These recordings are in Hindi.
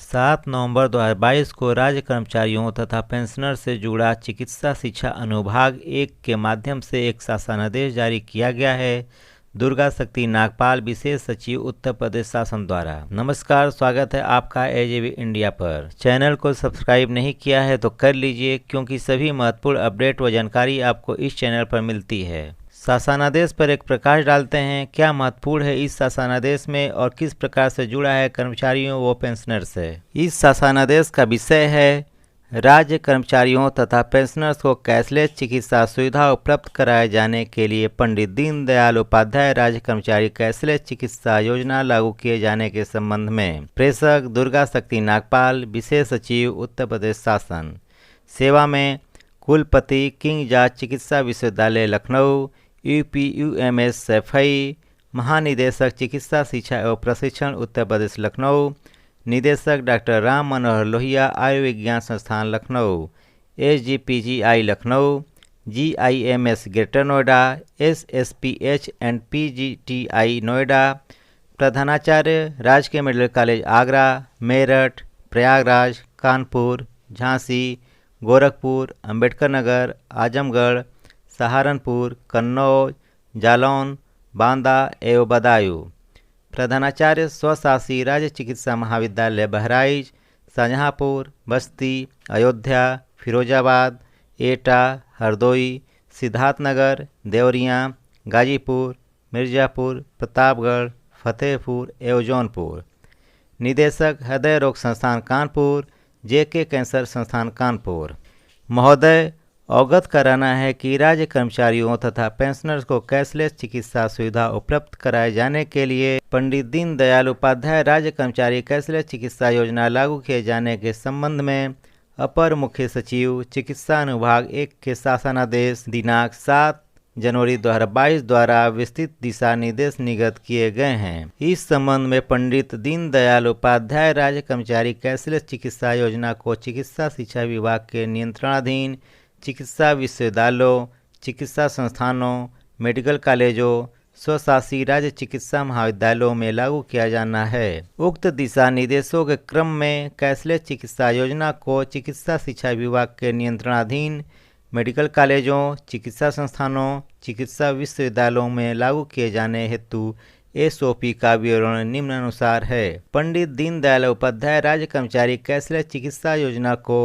7 नवंबर 2022 को राज्य कर्मचारियों तथा पेंशनर से जुड़ा चिकित्सा शिक्षा अनुभाग 1 के माध्यम से एक शासनादेश जारी किया गया है। दुर्गा शक्ति नागपाल, विशेष सचिव, उत्तर प्रदेश शासन द्वारा। नमस्कार, स्वागत है आपका एजेवी इंडिया पर। चैनल को सब्सक्राइब नहीं किया है तो कर लीजिए, क्योंकि सभी महत्वपूर्ण अपडेट व जानकारी आपको इस चैनल पर मिलती है। शासनादेश पर एक प्रकाश डालते हैं। क्या महत्वपूर्ण है इस शासनादेश में और किस प्रकार से जुड़ा है कर्मचारियों व पेंशनर से। इस शासनादेश का विषय है राज्य कर्मचारियों तथा पेंशनर्स को कैशलेस चिकित्सा सुविधा उपलब्ध कराए जाने के लिए पंडित दीनदयाल उपाध्याय राज्य कर्मचारी कैशलेस चिकित्सा योजना लागू किए जाने के संबंध में। प्रेषक दुर्गा शक्ति नागपाल, विशेष सचिव, उत्तर प्रदेश शासन। सेवा में कुलपति किंग जॉर्ज चिकित्सा विश्वविद्यालय लखनऊ, UPUMS सैफई, महानिदेशक चिकित्सा शिक्षा एवं प्रशिक्षण उत्तर प्रदेश लखनऊ, निदेशक डॉक्टर राम मनोहर लोहिया आयुर्विज्ञान संस्थान Lucknow, SGPGI Lucknow, GIMS greater Noida, SSPH and PGTI Noida. प्रधानाचार्य राजकीय मेडिकल कॉलेज आगरा, मेरठ, प्रयागराज, कानपुर, झांसी, गोरखपुर, अंबेडकर नगर, आजमगढ़, सहारनपुर, कन्नौज, जालौन, बांदा एवं बदायूं। प्रधानाचार्य स्वशासी राज्य चिकित्सा महाविद्यालय बहराइच, शाहजहांपुर, बस्ती, अयोध्या, फिरोजाबाद, एटा, हरदोई, सिद्धार्थनगर, देवरिया, गाजीपुर, मिर्जापुर, प्रतापगढ़, फतेहपुर एवं जौनपुर। निदेशक हृदय रोग संस्थान कानपुर, JK कैंसर संस्थान कानपुर। महोदय, अवगत कराना है कि राज्य कर्मचारियों तथा पेंशनर्स को कैशलेस चिकित्सा सुविधा उपलब्ध कराए जाने के लिए पंडित दीनदयाल उपाध्याय राज्य कर्मचारी कैशलेस चिकित्सा योजना लागू किए जाने के संबंध में अपर मुख्य सचिव चिकित्सा अनुभाग 1 के शासनादेश दिनांक 7 जनवरी 2022 द्वारा विस्तृत दिशा निर्देश निर्गत किए गए हैं। इस संबंध में पंडित दीनदयाल उपाध्याय राज्य कर्मचारी कैशलेस चिकित्सा योजना को चिकित्सा शिक्षा विभाग के नियंत्रणाधीन चिकित्सा विश्वविद्यालयों, चिकित्सा संस्थानों, मेडिकल कॉलेजों, स्वशासी राज्य चिकित्सा महाविद्यालयों में लागू किया जाना है। उक्त दिशा निर्देशों के क्रम में कैशलेस चिकित्सा योजना को चिकित्सा शिक्षा विभाग के नियंत्रणाधीन मेडिकल कॉलेजों, चिकित्सा संस्थानों, चिकित्सा विश्वविद्यालयों में लागू किए जाने हेतु SOP का विवरण निम्नानुसार है। पंडित दीनदयाल उपाध्याय राज्य कर्मचारी कैशलेस चिकित्सा योजना को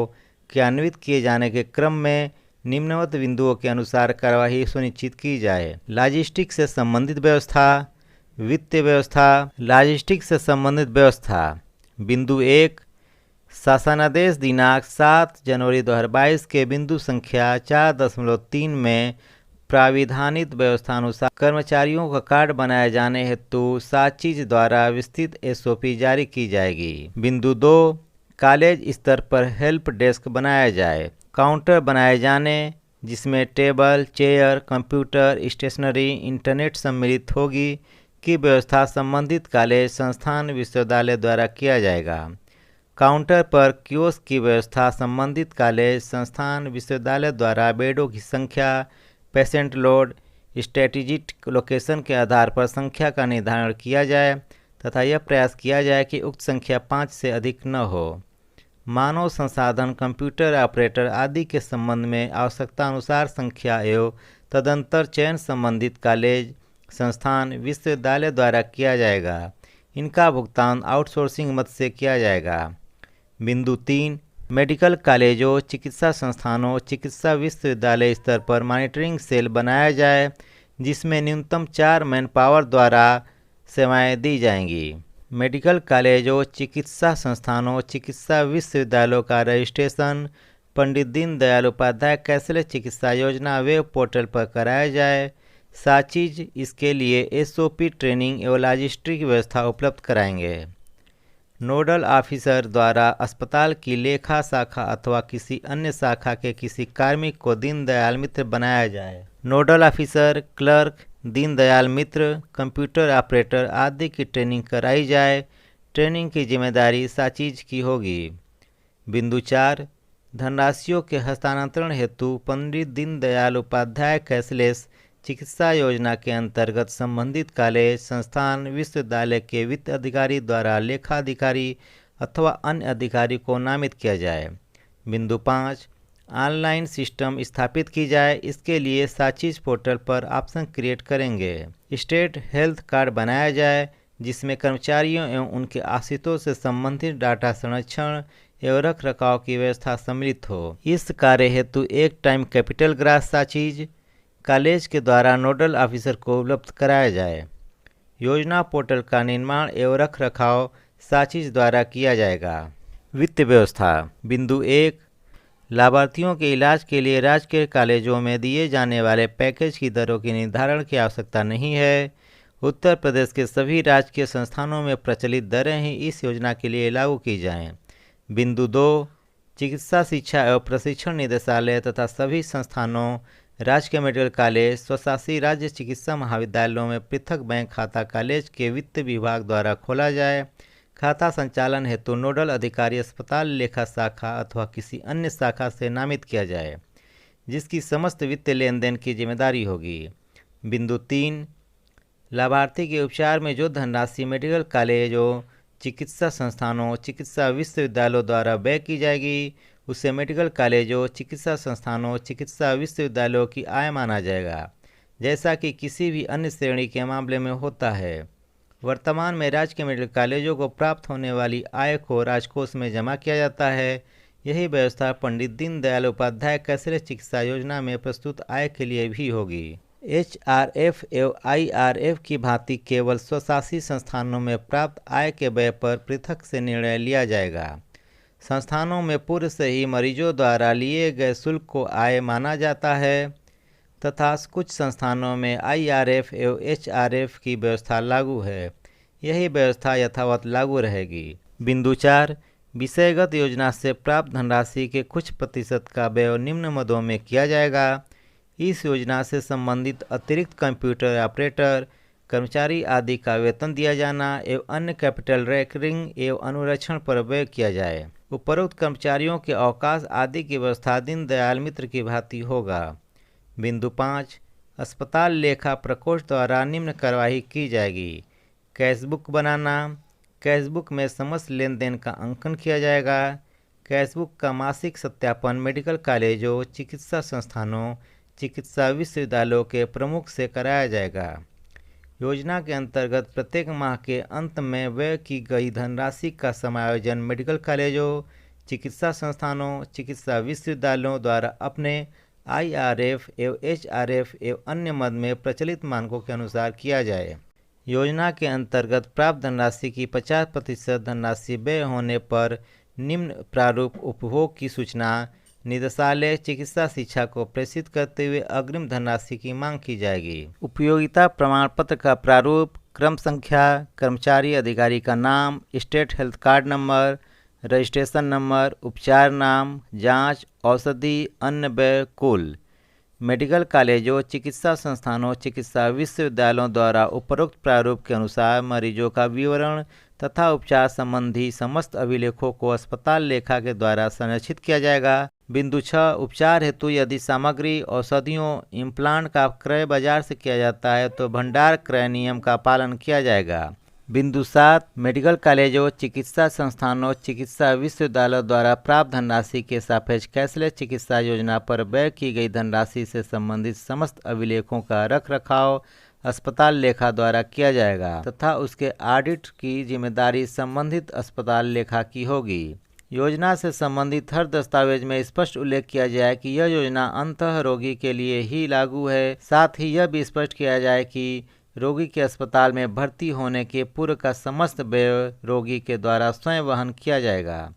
क्रियान्वित किए जाने के क्रम में निम्नवत बिंदुओं के अनुसार कार्यवाही सुनिश्चित की जाए। लॉजिस्टिक से संबंधित व्यवस्था, वित्तीय व्यवस्था। लॉजिस्टिक से संबंधित व्यवस्था। बिंदु 1, शासनादेश दिनांक 7 जनवरी 2022 के बिंदु संख्या 4.3 में प्राविधानित व्यवस्था अनुसार कर्मचारियों का कार्ड बनाए जाने हेतु साचीज द्वारा विस्तृत SOP जारी की जाएगी। बिंदु 2, कॉलेज स्तर पर हेल्प डेस्क बनाया जाए। काउंटर बनाए जाने जिसमें table, chair, computer, stationery, internet सम्मिलित होगी की व्यवस्था संबंधित कॉलेज, संस्थान, विश्वविद्यालय द्वारा किया जाएगा। काउंटर पर कियोस्क की व्यवस्था संबंधित कॉलेज, संस्थान, विश्वविद्यालय द्वारा बेडों की संख्या, पेशेंट लोड, स्ट्रेटेजिक लोकेशन के आधार पर संख्या का निर्धारण किया जाए तथा यह प्रयास किया जाए कि उक्त संख्या 5 से अधिक न हो। मानव संसाधन, कंप्यूटर ऑपरेटर आदि के संबंध में आवश्यकता अनुसार संख्या एवं तदंतर चयन संबंधित कॉलेज, संस्थान, विश्वविद्यालय द्वारा किया जाएगा। इनका भुगतान आउटसोर्सिंग मद से किया जाएगा। बिंदु 3, मेडिकल कॉलेजों, चिकित्सा संस्थानों, चिकित्सा विश्वविद्यालय स्तर पर मॉनिटरिंग सेल बनाया जाए जिसमें न्यूनतम 4 मैन पावर द्वारा सेवाएं दी जाएंगी। मेडिकल कॉलेजों, चिकित्सा संस्थानों, चिकित्सा विश्वविद्यालयों का रजिस्ट्रेशन पंडित दीनदयाल उपाध्याय कैशलेस चिकित्सा योजना वेब पोर्टल पर कराया जाए। साचीज इसके लिए SOP ट्रेनिंग एवं लॉजिस्टिक व्यवस्था उपलब्ध कराएंगे। नोडल ऑफिसर द्वारा अस्पताल की लेखा शाखा अथवा किसी अन्य शाखा के किसी कार्मिक को दीनदयाल मित्र बनाया जाए। नोडल ऑफिसर, क्लर्क, दीनदयाल मित्र, कंप्यूटर ऑपरेटर आदि की ट्रेनिंग कराई जाए। ट्रेनिंग की जिम्मेदारी साचीज की होगी। बिंदु 4, धनराशियों के हस्तांतरण हेतु पंडित दीनदयाल उपाध्याय कैशलेस चिकित्सा योजना के अंतर्गत संबंधित कॉलेज, संस्थान, विश्वविद्यालय के वित्त अधिकारी द्वारा लेखाधिकारी अथवा अन्य अधिकारी को नामित किया जाए। बिंदु 5, ऑनलाइन सिस्टम स्थापित की जाए। इसके लिए साचीज पोर्टल पर ऑप्शन क्रिएट करेंगे। स्टेट हेल्थ कार्ड बनाया जाए जिसमें कर्मचारियों एवं उनके आश्रितों से संबंधित डाटा संरक्षण एवं रख रखाव की व्यवस्था सम्मिलित हो। इस कार्य हेतु एक टाइम कैपिटल ग्रास साचीज कॉलेज के द्वारा नोडल ऑफिसर को उपलब्ध कराया जाए। योजना पोर्टल का निर्माण एवं रख रखाव साचीज द्वारा किया जाएगा। वित्त व्यवस्था। बिंदु 1, लाभार्थियों के इलाज के लिए राजकीय कॉलेजों में दिए जाने वाले पैकेज की दरों के निर्धारण की आवश्यकता नहीं है। उत्तर प्रदेश के सभी राजकीय संस्थानों में प्रचलित दरें ही इस योजना के लिए लागू की जाएं। बिंदु 2, चिकित्सा शिक्षा एवं प्रशिक्षण निदेशालय तथा सभी संस्थानों, राजकीय मेडिकल कॉलेज, स्वशासी राज्य चिकित्सा महाविद्यालयों में पृथक बैंक खाता कॉलेज के वित्त विभाग द्वारा खोला जाए। खाता संचालन हेतु नोडल अधिकारी अस्पताल लेखा शाखा अथवा किसी अन्य शाखा से नामित किया जाए, जिसकी समस्त वित्तीय लेन देन की जिम्मेदारी होगी। बिंदु 3, लाभार्थी के उपचार में जो धनराशि मेडिकल कॉलेजों, चिकित्सा संस्थानों, चिकित्सा विश्वविद्यालयों द्वारा व्यय की जाएगी, उसे मेडिकल कॉलेजों, चिकित्सा संस्थानों, चिकित्सा विश्वविद्यालयों की आय माना जाएगा, जैसा कि किसी भी अन्य श्रेणी के मामले में होता है। वर्तमान में राजकीय मेडिकल कॉलेजों को प्राप्त होने वाली आय को राजकोष में जमा किया जाता है। यही व्यवस्था पंडित दीनदयाल उपाध्याय कैशलेस चिकित्सा योजना में प्रस्तुत आय के लिए भी होगी। HRF एवं IRF की भांति केवल स्वशासी संस्थानों में प्राप्त आय के व्यय पर पृथक से निर्णय लिया जाएगा। संस्थानों में पूर्व से ही मरीजों द्वारा लिए गए शुल्क को आय माना जाता है तथा कुछ संस्थानों में IRF एवं HRF की व्यवस्था लागू है। यही व्यवस्था यथावत लागू रहेगी। बिंदु 4, विषयगत योजना से प्राप्त धनराशि के कुछ प्रतिशत का व्यय निम्न मदों में किया जाएगा। इस योजना से संबंधित अतिरिक्त कंप्यूटर ऑपरेटर, कर्मचारी आदि का वेतन दिया जाना एवं अन्य कैपिटल रेकरिंग एवं अनुरक्षण पर व्यय किया जाए। उपरोक्त कर्मचारियों के अवकाश आदि की व्यवस्था दीनदयाल मित्र की भांति होगा। बिंदु 5, अस्पताल लेखा प्रकोष्ठ द्वारा निम्न कार्यवाही की जाएगी। कैशबुक बनाना, कैशबुक में समस्त लेन देन का अंकन किया जाएगा। कैशबुक का मासिक सत्यापन मेडिकल कॉलेजों, चिकित्सा संस्थानों, चिकित्सा विश्वविद्यालयों के प्रमुख से कराया जाएगा। योजना के अंतर्गत प्रत्येक माह के अंत में व्यय की गई धनराशि का समायोजन मेडिकल कॉलेजों, चिकित्सा संस्थानों, चिकित्सा विश्वविद्यालयों द्वारा अपने IRF एवं HRF एवं अन्य मद में प्रचलित मानकों के अनुसार किया जाए। योजना के अंतर्गत प्राप्त धनराशि की 50% धनराशि व्यय होने पर निम्न प्रारूप उपभोग की सूचना निदेशालय चिकित्सा शिक्षा को प्रेषित करते हुए अग्रिम धनराशि की मांग की जाएगी। उपयोगिता प्रमाण पत्र का प्रारूप, क्रम संख्या, कर्मचारी अधिकारी का नाम, state health card number, registration number, उपचार नाम, जांच, औषधि, अन्य व्यय कुल। मेडिकल कॉलेजों, चिकित्सा संस्थानों, चिकित्सा विश्वविद्यालयों द्वारा उपरोक्त प्रारूप के अनुसार मरीजों का विवरण तथा उपचार संबंधी समस्त अभिलेखों को अस्पताल लेखा के द्वारा संरक्षित किया जाएगा। बिंदु 6, उपचार हेतु यदि सामग्री, औषधियों, इम्प्लांट का क्रय बाजार से किया जाता है तो भंडार क्रय नियम का पालन किया जाएगा। बिंदु 7, मेडिकल कॉलेजों, चिकित्सा संस्थानों, चिकित्सा विश्वविद्यालयों द्वारा प्राप्त धनराशि के सापेक्ष कैशलेस चिकित्सा योजना पर व्यय की गई धनराशि से संबंधित समस्त अभिलेखों का रख रखाव अस्पताल लेखा द्वारा किया जाएगा तथा उसके ऑडिट की जिम्मेदारी संबंधित अस्पताल लेखा की होगी। योजना से संबंधित हर दस्तावेज में स्पष्ट उल्लेख किया जाए कि यह योजना अंततः रोगी के लिए ही लागू है। साथ ही यह भी स्पष्ट किया जाए कि रोगी के अस्पताल में भर्ती होने के पूर्व का समस्त व्यय रोगी के द्वारा स्वयं वहन किया जाएगा,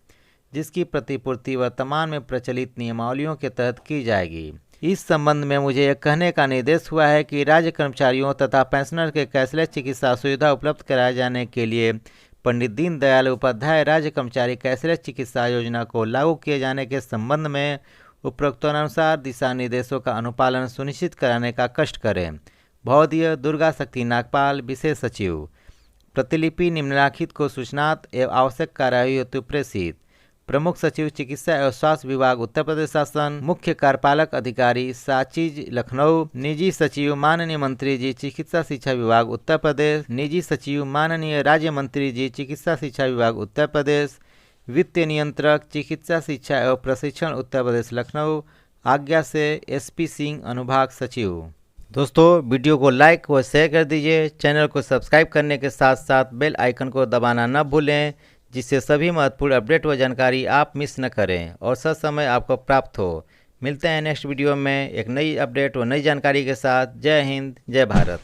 जिसकी प्रतिपूर्ति वर्तमान में प्रचलित नियमावलियों के तहत की जाएगी। इस संबंध में मुझे यह कहने का निर्देश हुआ है कि राज्य कर्मचारियों तथा पेंशनर के कैशलेस चिकित्सा सुविधा उपलब्ध कराए जाने के लिए पंडित दीनदयाल उपाध्याय राज्य कर्मचारी कैशलेस चिकित्सा योजना को लागू किए जाने के संबंध में उपरोक्तानुसार दिशा निर्देशों का अनुपालन सुनिश्चित कराने का कष्ट करें। भौदीय दुर्गा शक्ति नागपाल, विशेष सचिव। प्रतिलिपि निम्नलिखित को सूचनार्थ एवं आवश्यक कार्यवाही हेतु प्रेषित। प्रमुख सचिव चिकित्सा एवं स्वास्थ्य विभाग उत्तर प्रदेश शासन, मुख्य कार्यपालक अधिकारी साचीज लखनऊ, निजी सचिव माननीय मंत्री जी चिकित्सा शिक्षा विभाग उत्तर प्रदेश, निजी सचिव माननीय राज्य मंत्री जी चिकित्सा शिक्षा विभाग उत्तर प्रदेश, वित्तीय नियंत्रक चिकित्सा शिक्षा एवं प्रशिक्षण उत्तर प्रदेश लखनऊ। आज्ञा से SP सिंह अनुभाग सचिव। दोस्तों वीडियो को लाइक व शेयर कर दीजिए। चैनल को सब्सक्राइब करने के साथ साथ बेल आइकन को दबाना न भूलें, जिससे सभी महत्वपूर्ण अपडेट व जानकारी आप मिस न करें और सही समय आपको प्राप्त हो। मिलते हैं नेक्स्ट वीडियो में एक नई अपडेट व नई जानकारी के साथ। जय हिंद, जय भारत।